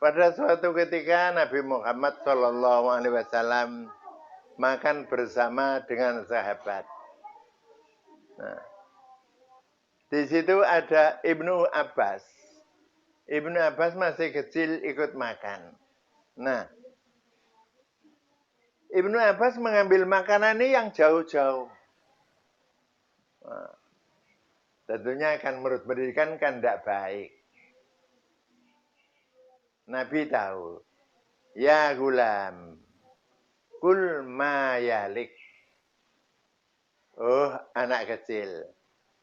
Pada suatu ketika Nabi Muhammad SAW makan bersama dengan sahabat. Nah, di situ ada Ibnu Abbas. Ibnu Abbas masih kecil ikut makan. Nah, Ibnu Abbas mengambil makanan ini yang jauh-jauh. Nah, tentunya akan menurut pendidikan kan tidak baik. Nabi tahu. Ya gulam, kul ma yalik. Oh, anak kecil.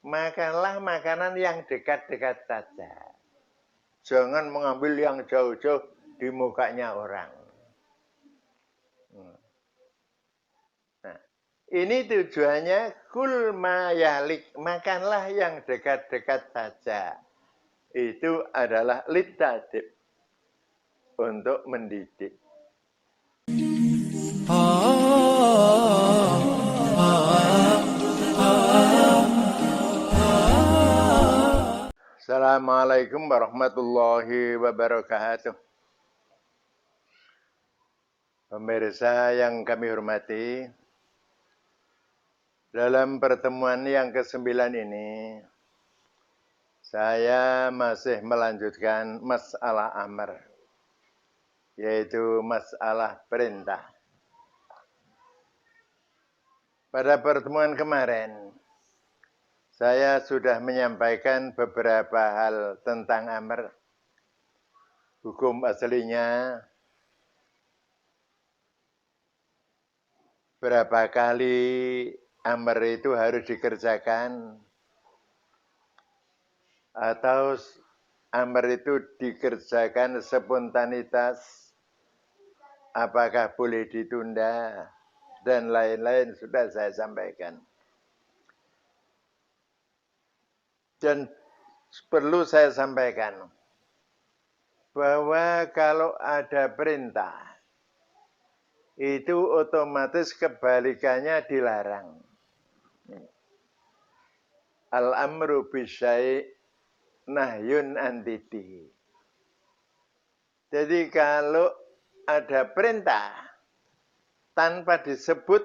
Makanlah makanan yang dekat-dekat saja. Jangan mengambil yang jauh-jauh di mukanya orang. Nah, ini tujuannya kul ma yalik. Makanlah yang dekat-dekat saja. Itu adalah litadib. Untuk mendidik. Assalamualaikum warahmatullahi wabarakatuh. Pemirsa yang kami hormati, dalam pertemuan yang ke-9 ini, saya masih melanjutkan masalah amr, yaitu masalah perintah. Pada pertemuan kemarin, saya sudah menyampaikan beberapa hal tentang amr, hukum aslinya, berapa kali amr itu harus dikerjakan, atau amr itu dikerjakan spontanitas, apakah boleh ditunda, dan lain-lain sudah saya sampaikan. Dan perlu saya sampaikan bahwa kalau ada perintah, itu otomatis kebalikannya dilarang. Al-amru bisyai' nahyun antiti. Jadi kalau ada perintah tanpa disebut,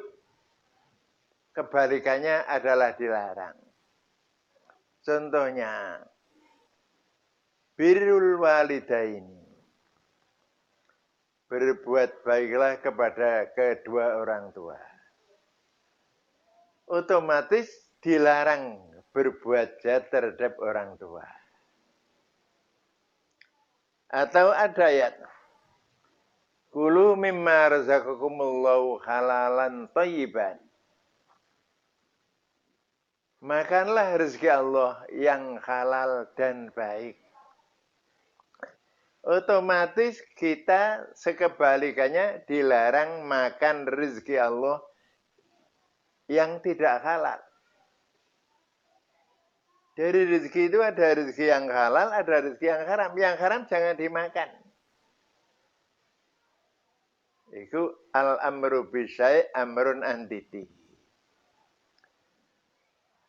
kebalikannya adalah dilarang. Contohnya, birrul walidaini. Berbuat baiklah kepada kedua orang tua. Otomatis dilarang berbuat jahat terhadap orang tua. Atau ada ayat, kulu mimma razaqakumullahu halalan thayyiban. Makanlah rezeki Allah yang halal dan baik. Otomatis kita sekebalikannya dilarang makan rezeki Allah yang tidak halal. Dari rezeki itu ada rezeki yang halal, ada rezeki yang haram. Yang haram jangan dimakan. Itu al-amru bisyai' amrun antiti.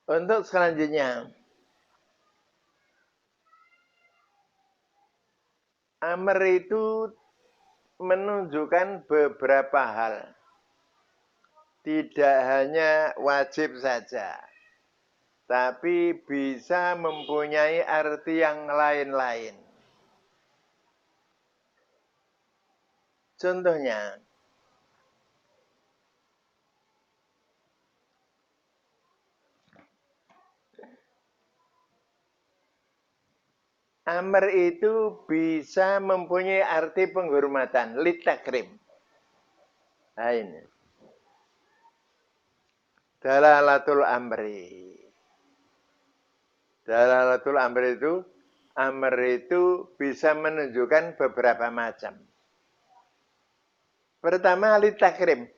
Untuk selanjutnya, amr itu menunjukkan beberapa hal. Tidak hanya wajib saja, tapi bisa mempunyai arti yang lain-lain. Contohnya, amr itu bisa mempunyai arti penghormatan, litakrim. Nah ini. Dalalatul amri. Dalalatul amri itu, amr itu bisa menunjukkan beberapa macam. Pertama, litakrim.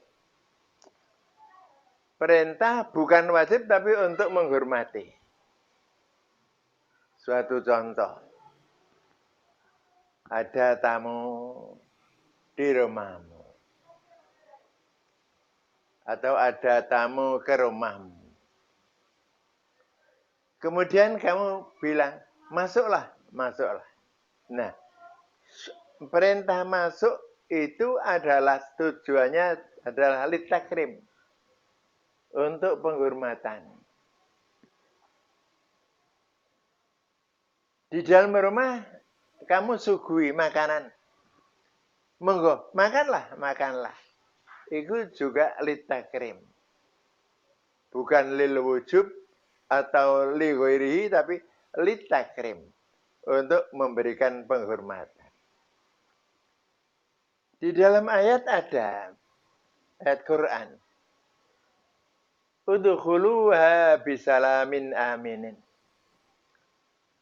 Perintah bukan wajib tapi untuk menghormati. Suatu contoh. Ada tamu di rumahmu. Atau ada tamu ke rumahmu. Kemudian kamu bilang, masuklah, masuklah. Nah, perintah masuk itu adalah tujuannya adalah litakrim, untuk penghormatan. Di dalam rumah kamu suguhi makanan. Monggo, makanlah, makanlah. Itu juga litakrim. Bukan lil wujub atau li ghairihi, tapi litakrim, untuk memberikan penghormatan. Di dalam ayat ada ayat Quran. Udkhuluha bisalamin aminin.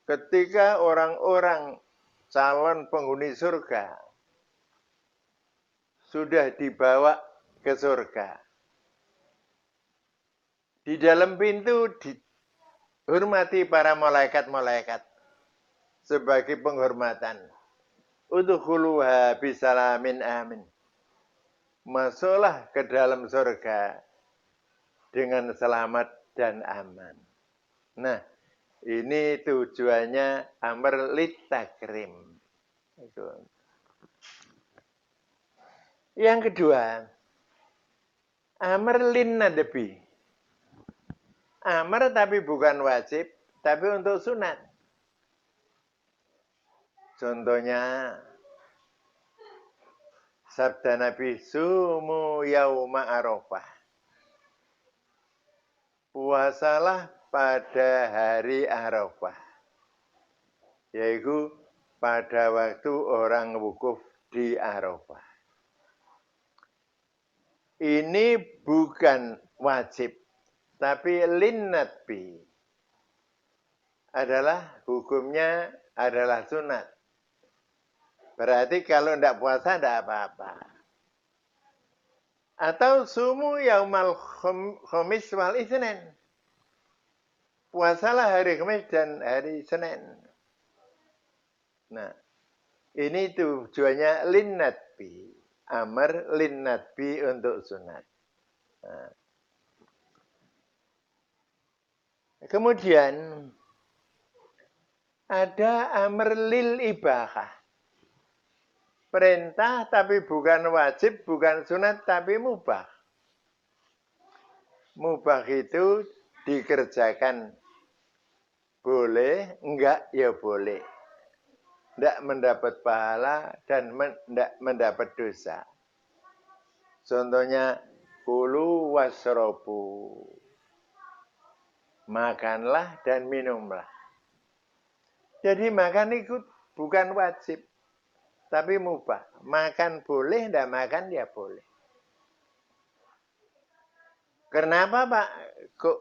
Ketika orang-orang calon penghuni surga sudah dibawa ke surga, di dalam pintu dihormati para malaikat-malaikat sebagai penghormatan. Udkhuluha bisalamin amin. Masuklah ke dalam surga dengan selamat dan aman. Nah, ini tujuannya amr litakrim. Yang kedua, amr lin nadbi. Amr tapi bukan wajib, tapi untuk sunat. Contohnya, sabda Nabi, sumu yauma arafah. Puasalah pada hari Arafah, yaitu pada waktu orang wukuf di Arafah. Ini bukan wajib, tapi linnatbi, adalah hukumnya adalah sunat. Berarti kalau tidak puasa tidak apa-apa. Atau sumu yaumal khamis wal isnin. Puasalah hari Kamis dan hari Senin. Nah, ini tujuannya linnatbi. Amr linnatbi untuk sunat. Nah. Kemudian ada amr lil ibahah. Perintah tapi bukan wajib, bukan sunat, tapi mubah. Mubah itu dikerjakan boleh, enggak ya boleh. Tidak mendapat pahala dan tidak mendapat dosa. Contohnya, kulu wasrobu. Makanlah dan minumlah. Jadi makan itu bukan wajib, tapi mubah. Makan boleh, tidak makan ya boleh. Kenapa Pak? Kok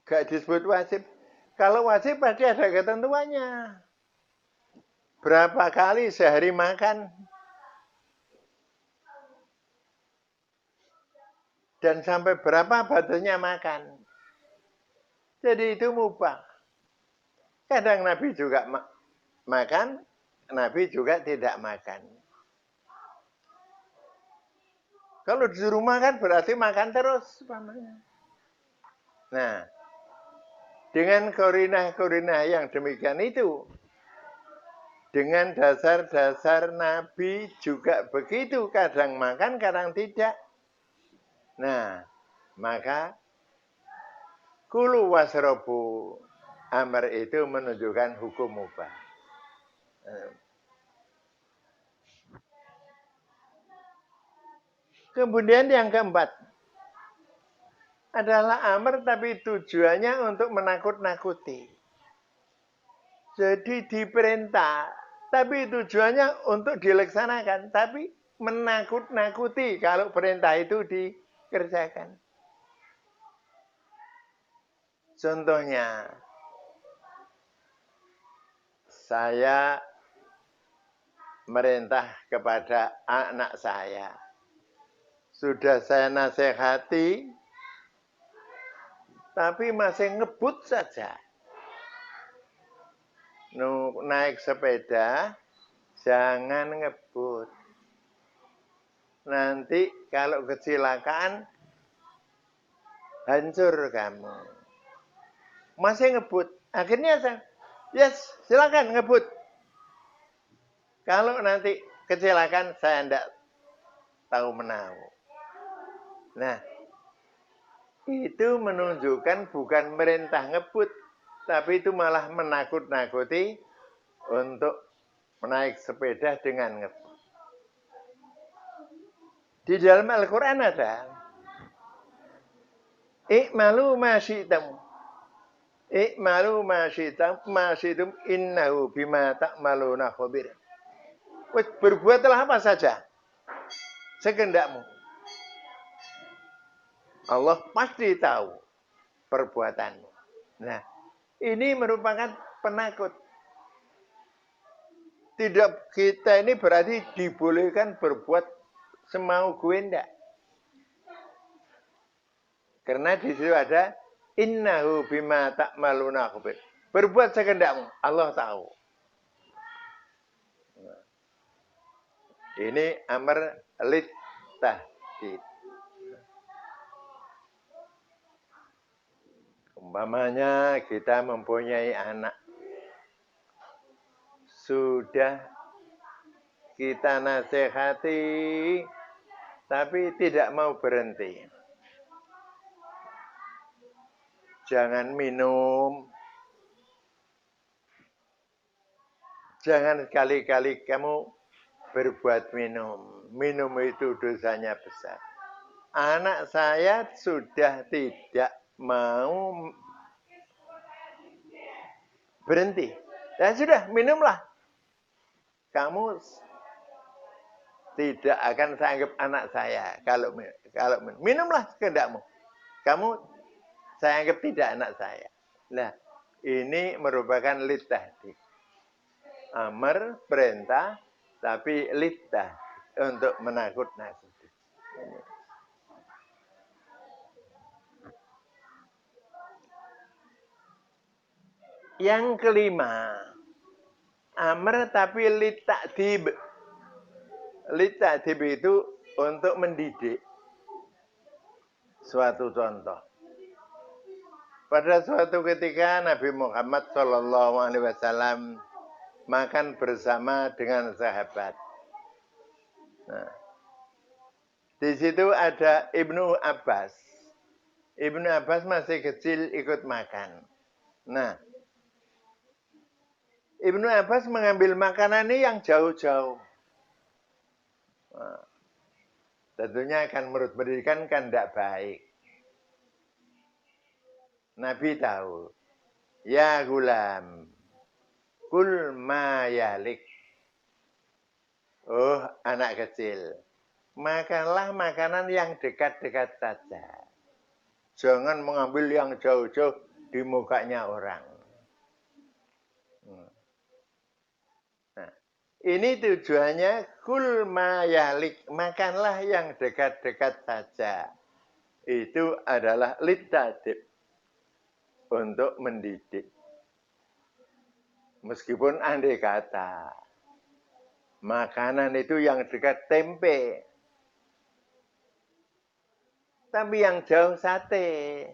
gak disebut wajib? Kalau wajib pasti ada ketentuannya. Berapa kali sehari makan? Dan sampai berapa batasnya makan? Jadi itu mubah. Kadang Nabi juga makan, Nabi juga tidak makan. Kalau disuruh makan berarti makan terus. Nah, dengan korinah-korinah yang demikian itu, dengan dasar-dasar Nabi juga begitu, kadang makan, kadang tidak. Nah, maka kulu wasrobu, amr itu menunjukkan hukum mubah. Kemudian yang keempat adalah amr tapi tujuannya untuk menakut-nakuti. Jadi diperintah, tapi tujuannya untuk dilaksanakan, tapi menakut-nakuti kalau perintah itu dikerjakan. Contohnya, saya merintah kepada anak saya. Sudah saya nasihati, tapi masih ngebut saja. Naik sepeda, jangan ngebut. Nanti kalau kecelakaan, hancur kamu. Masih ngebut. Akhirnya saya, yes, silakan ngebut. Kalau nanti kecelakaan saya tidak tahu menahu. Nah, itu menunjukkan bukan merintah ngebut, tapi itu malah menakut-nakuti untuk menaik sepeda dengan ngebut. Di dalam Al-Quran ada I'malu ma syi'tum. I'malu ma syi'tum innahu bima ta'maluna khabir. Berbuatlah apa saja sekehendakmu. Allah pasti tahu perbuatanmu. Nah, ini merupakan penakut. Tidak, kita ini berarti dibolehkan berbuat semau gue enggak. Karena di situ ada innahu bima ta'maluna khabir. Berbuat sekehendakmu, Allah tahu. Ini amr lit tahdid. Umpamanya kita mempunyai anak, sudah kita nasihati, tapi tidak mau berhenti. Jangan minum, jangan sekali-kali kamu berbuat minum. Minum itu dosanya besar. Anak saya sudah tidak mau berhenti. Dan sudah, minumlah. Kamu tidak akan saya anggap anak saya kalau minumlah sekehendakmu. Kamu saya anggap tidak anak saya. Nah, ini merupakan litahdid. Amar, perintah, tapi litah untuk menakut-nakuti. Yang kelima, amr tapi litakdib. Litakdib itu untuk mendidik. Suatu contoh. Pada suatu ketika Nabi Muhammad SAW makan bersama dengan sahabat. Nah, di situ ada Ibnu Abbas. Ibnu Abbas masih kecil ikut makan. Nah, Ibnu Abbas mengambil makanan ini yang jauh-jauh. Nah, tentunya akan menurut pendidikan kan tidak baik. Nabi tahu. Ya gulam, kul ma yalik. Oh, anak kecil. Makanlah makanan yang dekat-dekat saja. Jangan mengambil yang jauh-jauh di mukanya orang. Nah, ini tujuannya kul ma yalik. Makanlah yang dekat-dekat saja. Itu adalah litadib. Untuk mendidik. Meskipun andai kata makanan itu yang dekat tempe, tapi yang jauh sate.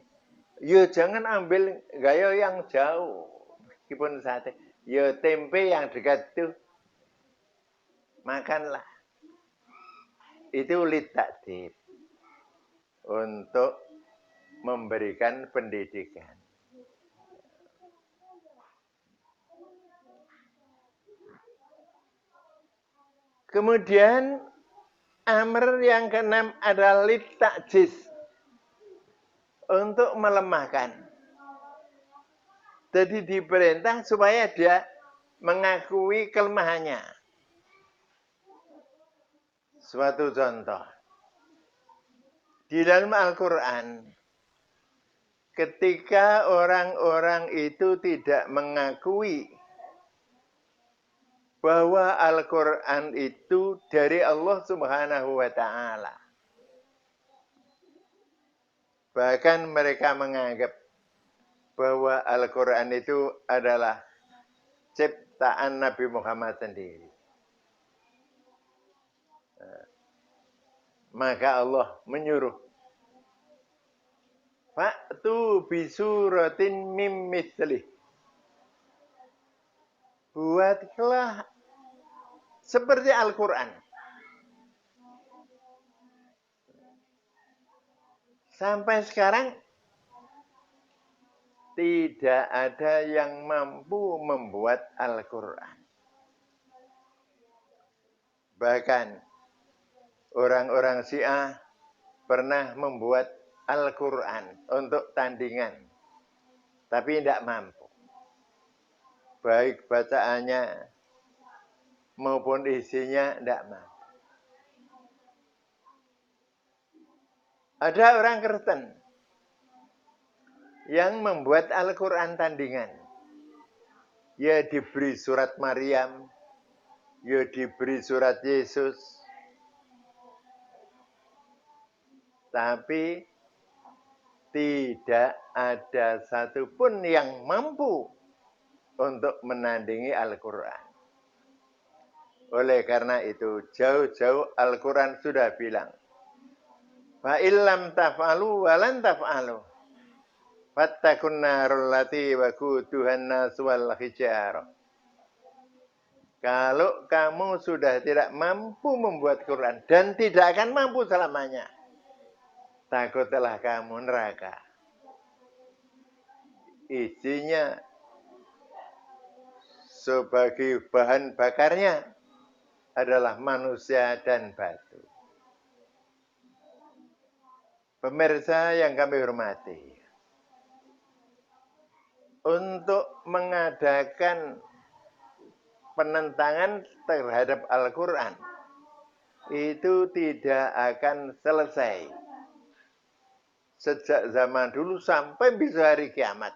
Yo jangan ambil gaya yang jauh, meskipun sate. Yo tempe yang dekat itu makanlah. Itu litakdib untuk memberikan pendidikan. Kemudian amr yang keenam adalah litakjiz, untuk melemahkan. Jadi diperintah supaya dia mengakui kelemahannya. Suatu contoh. Di dalam Al-Quran, ketika orang-orang itu tidak mengakui bahwa Al-Quran itu dari Allah Subhanahu wa Ta'ala. Bahkan mereka menganggap bahwa Al-Quran itu adalah ciptaan Nabi Muhammad sendiri. Maka Allah menyuruh, fa'tu bisuratin mim mithlih. Buatlah seperti Al-Quran. Sampai sekarang tidak ada yang mampu membuat Al-Quran. Bahkan orang-orang Syiah pernah membuat Al-Quran untuk tandingan, tapi tidak mampu. Baik bacaannya maupun isinya tidak mampu. Ada orang Kristen yang membuat Al-Quran tandingan. Ya diberi surat Maryam, ya diberi surat Yesus, tapi tidak ada satupun yang mampu untuk menandingi Al-Quran. Oleh karena itu, jauh-jauh Al-Quran sudah bilang, fa illam taf'alu walan taf'alu fattakun narul lati waquduhan nas wal hijarah. Kalau kamu sudah tidak mampu membuat Quran dan tidak akan mampu selamanya, takutlah kamu neraka. Isinya sebagai bahan bakarnya adalah manusia dan batu. Pemirsa yang kami hormati, untuk mengadakan penentangan terhadap Al-Quran itu tidak akan selesai sejak zaman dulu sampai bisa hari kiamat.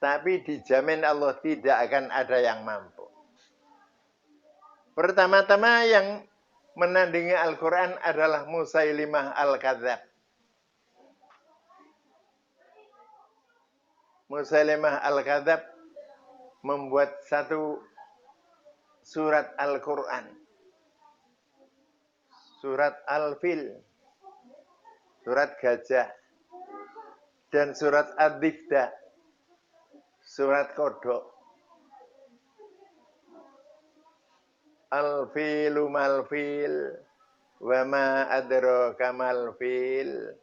Tapi dijamin Allah tidak akan ada yang mampu. Pertama-tama yang menandingi Al-Quran adalah Musailimah Al-Kadzab. Musailimah Al-Kadzab membuat satu surat Al-Quran, surat Al-Fil, surat gajah, dan surat Ad-Difda, surat kodok. Al-filu mal-fil, wa ma adraka mal-fil,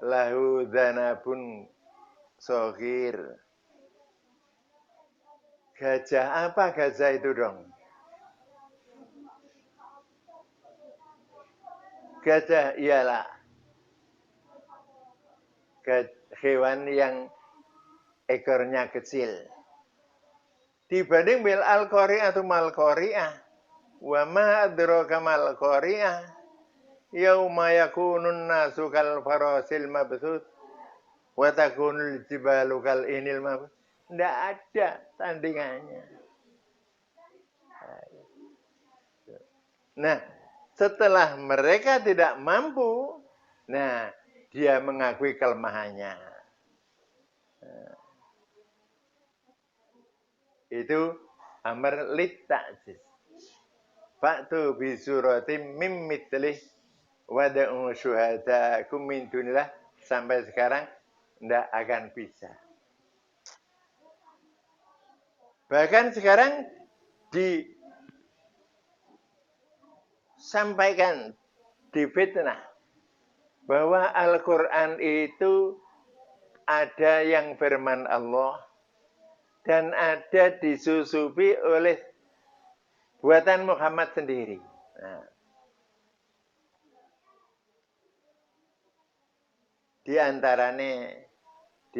lahu dhanabun soghir. Gajah apa gajah itu dong? Gajah ialah hewan yang ekornya kecil. Dibanding bil al-qari'ah atau mal-qari'ah. Wa ma adraka mal-qari'ah. Yauma yakunun nasu kal farasil mabthut. Wa takunul jibalu kal inil mabthut. Tidak ada tandingannya. Nah, setelah mereka tidak mampu, nah, dia mengakui kelemahannya. Itu amar lit ta'jiz. Fa'tu bi suratim mim mithlih wada'u syuhadakum min dunillah. Sampai sekarang tidak akan bisa. Bahkan sekarang disampaikan, difitnah bahwa Al-Quran itu ada yang firman Allah dan ada disusupi oleh buatan Muhammad sendiri. Nah, di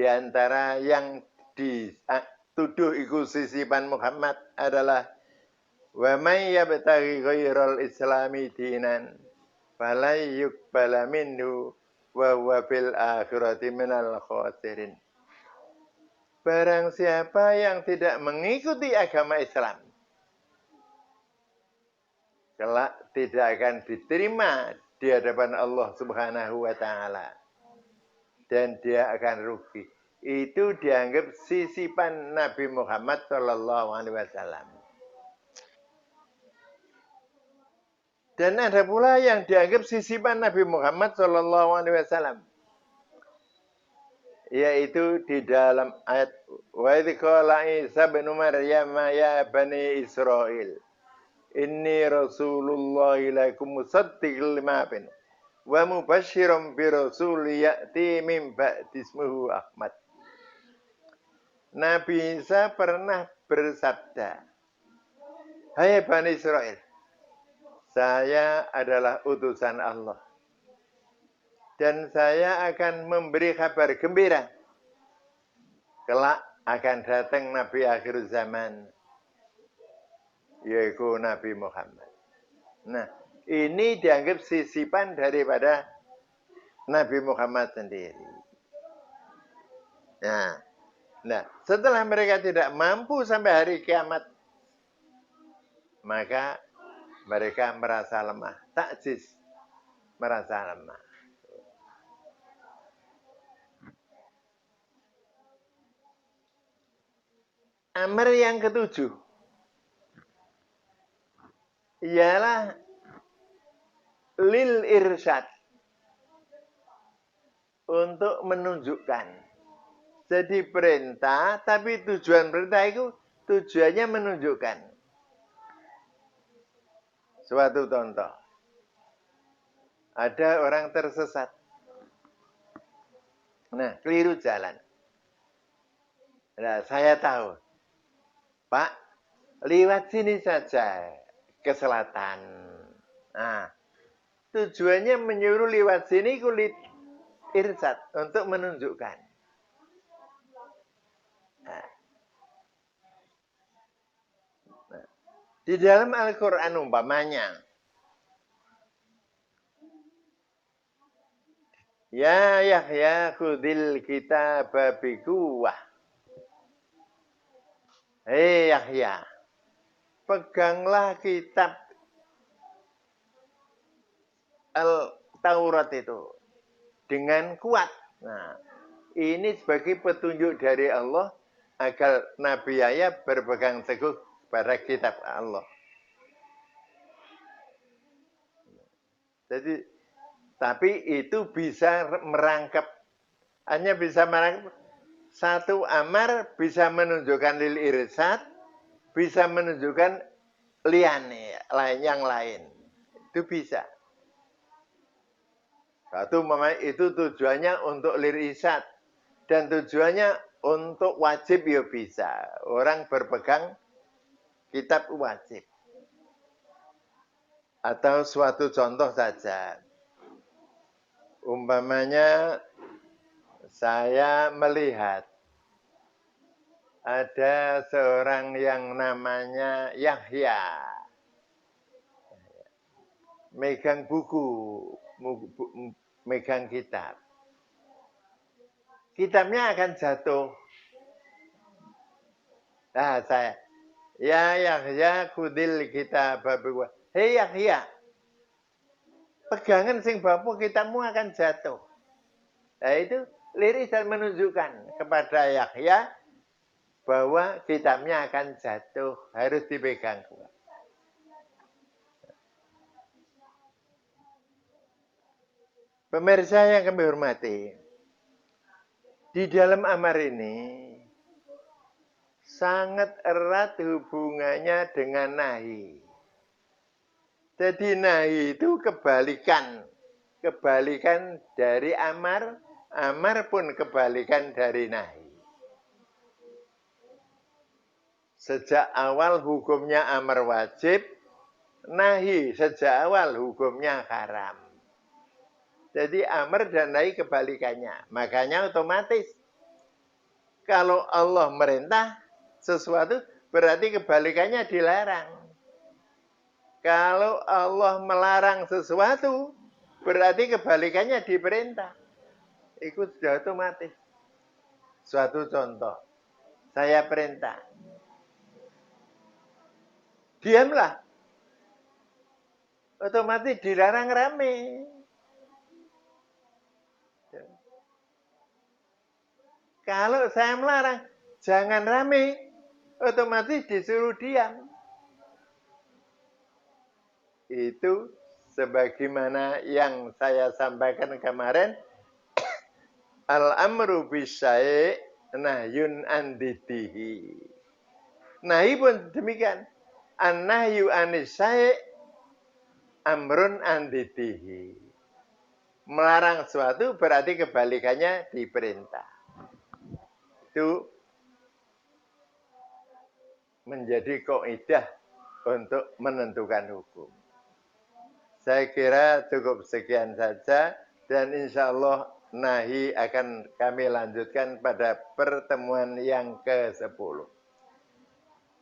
antara yang dituduh iku sisipan Muhammad adalah wa may yabtaghi ghairal islami dinan falay yuqbala minhu wa huwa fil akhirati minal khasirin. Barang siapa yang tidak mengikuti agama Islam, kelak tidak akan diterima di hadapan Allah Subhanahu wa taala. Dan dia akan rugi. Itu dianggap sisipan Nabi Muhammad sallallahu alaihi wasallam. Dan ada pula yang dianggap sisipan Nabi Muhammad sallallahu alaihi wasallam, yaitu di dalam ayat wa idh qala Isa bin Maryam ya bani Israil Inni Rasulullah ilaikum musaddiqil lima bin wa mubasysyiran bi rasul ya'ti min ba'di ismuhu Ahmad. Nabi Isa pernah bersabda, "Hai Bani Israel, saya adalah utusan Allah dan saya akan memberi kabar gembira. Kelak akan datang Nabi akhir zaman, yaitu Nabi Muhammad." Nah, ini dianggap sisipan daripada Nabi Muhammad sendiri. Nah, setelah mereka tidak mampu sampai hari kiamat, maka mereka merasa lemah, takjis, merasa lemah. Amar yang ketujuh ialah lil irsyad, untuk menunjukkan. Jadi perintah, tapi tujuan perintah itu tujuannya menunjukkan. Suatu contoh, ada orang tersesat. Nah, keliru jalan. Nah, saya tahu, Pak, lewat sini saja ke selatan. Nah, tujuannya menyuruh lewat sini kulit irsyad, untuk menunjukkan. Nah, di dalam Al-Quran umpamanya, ya Yahya khudil kitaba biquwwah. Hei Yahya, peganglah kitab Al-Taurat itu dengan kuat. Nah, ini sebagai petunjuk dari Allah agar Nabi Yahya berpegang teguh pada kitab Allah. Jadi, tapi itu bisa merangkap, hanya bisa merangkap satu amar, bisa menunjukkan lil irsyad, bisa menunjukkan liane, yang lain. Itu bisa. Satu itu tujuannya untuk lil irsyad, dan tujuannya untuk wajib ya bisa. Orang berpegang kitab wajib. Atau suatu contoh saja. Umpamanya saya melihat ada seorang yang namanya Yahya, megang buku, megang kitab. Kitabnya akan jatuh. Nah, saya, ya Yahya kudil kitab babu. Hei Yahya, pegangan sing bapu kitabmu akan jatuh. Nah, itu liris dan menunjukkan kepada Yahya bahwa kitabnya akan jatuh, harus dipegang kuat. Pemirsa yang kami hormati, di dalam amar ini sangat erat hubungannya dengan nahi. Jadi nahi itu kebalikan dari amar, amar pun kebalikan dari nahi. Sejak awal hukumnya amar wajib, nahi sejak awal hukumnya haram. Jadi amar dan nahi kebalikannya. Makanya otomatis kalau Allah merintah sesuatu berarti kebalikannya dilarang. Kalau Allah melarang sesuatu berarti kebalikannya diperintah. Itu sudah otomatis. Suatu contoh, saya perintah, diamlah. Otomatis dilarang rame. Kalau saya melarang, jangan rame, otomatis disuruh diam. Itu sebagaimana yang saya sampaikan kemarin, al-amru bisyai' nahyun andidihi. Nahi pun demikian. An-nahyu anis syai' amrun andidihi. Melarang sesuatu berarti kebalikannya diperintah. Itu menjadi kaidah untuk menentukan hukum. Saya kira cukup sekian saja dan insya Allah nahi akan kami lanjutkan pada pertemuan yang ke-10.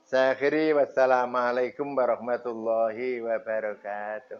Saya akhiri, wassalamualaikum warahmatullahi wabarakatuh.